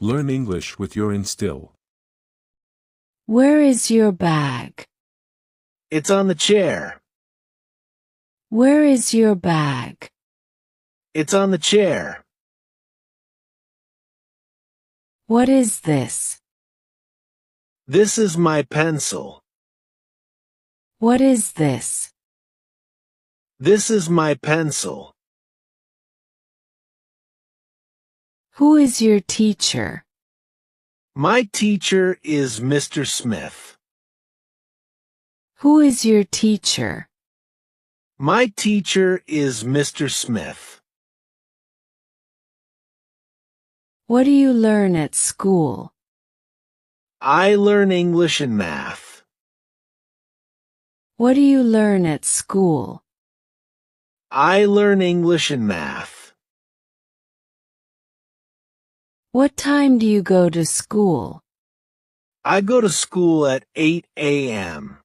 Learn English with your Instill. Where is your bag? It's on the chair. Where is your bag? It's on the chair. What is this? This is my pencil. What is this? This is my pencil. Who is your teacher? My teacher is Mr. Smith. Who is your teacher? My teacher is Mr. Smith. What do you learn at school? I learn English and math. What do you learn at school? I learn English and math. What time do you go to school? I go to school at 8 a.m.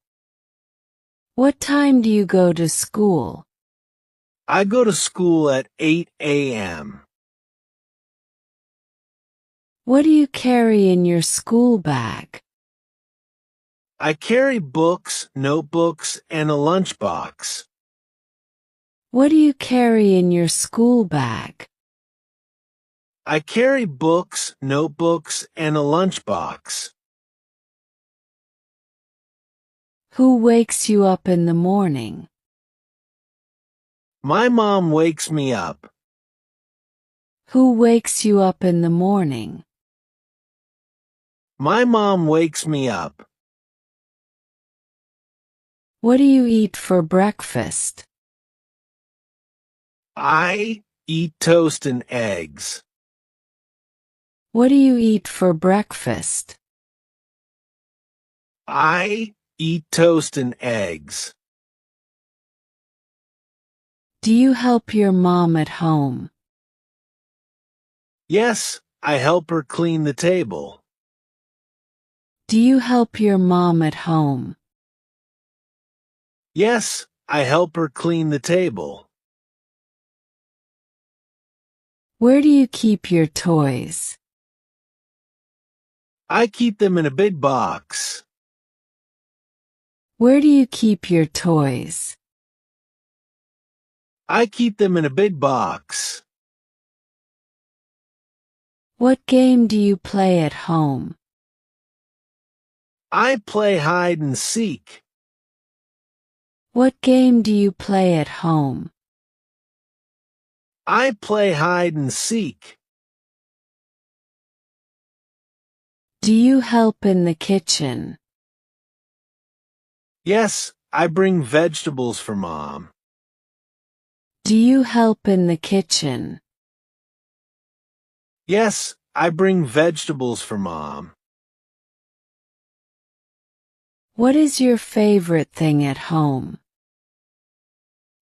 What time do you go to school? I go to school at 8 a.m. What do you carry in your school bag? I carry books, notebooks, and a lunchbox. What do you carry in your school bag? I carry books, notebooks, and a lunchbox. Who wakes you up in the morning? My mom wakes me up. Who wakes you up in the morning? My mom wakes me up. What do you eat for breakfast? I eat toast and eggs. What do you eat for breakfast? I eat toast and eggs. Do you help your mom at home? Yes, I help her clean the table. Do you help your mom at home? Yes, I help her clean the table. Where do you keep your toys? I keep them in a big box. Where do you keep your toys? I keep them in a big box. What game do you play at home? I play hide and seek. What game do you play at home? I play hide and seek. Do you help in the kitchen? Yes, I bring vegetables for Mom. Do you help in the kitchen? Yes, I bring vegetables for Mom. What is your favorite thing at home?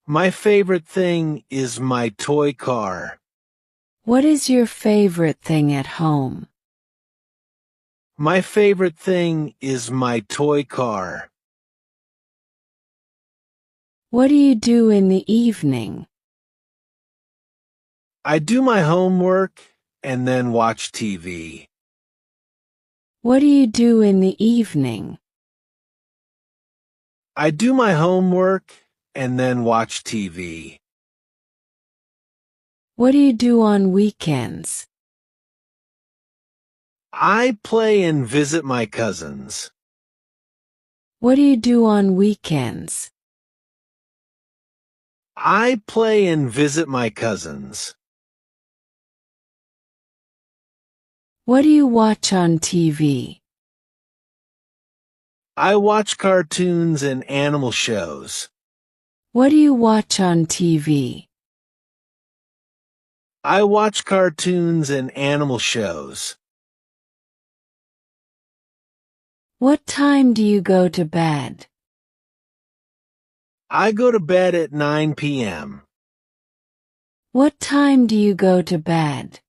My favorite thing is my toy car. What is your favorite thing at home? My favorite thing is my toy car. What do you do in the evening? I do my homework and then watch TV. What do you do in the evening? I do my homework and then watch TV. What do you do on weekends? I play and visit my cousins. What do you do on weekends? I play and visit my cousins. What do you watch on TV? I watch cartoons and animal shows. What do you watch on TV? I watch cartoons and animal shows. What time do you go to bed? I go to bed at 9 p.m. What time do you go to bed?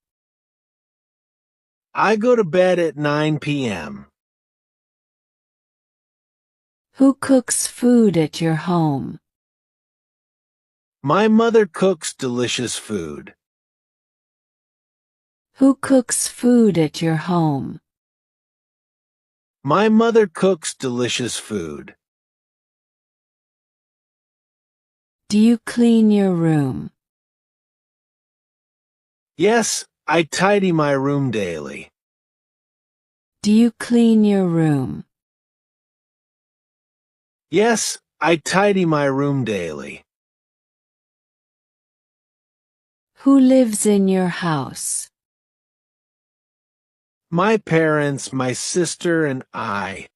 I go to bed at 9 p.m. Who cooks food at your home? My mother cooks delicious food. Who cooks food at your home? My mother cooks delicious food. Do you clean your room? Yes, I tidy my room daily. Do you clean your room? Yes, I tidy my room daily. Who lives in your house? My parents, my sister, and I.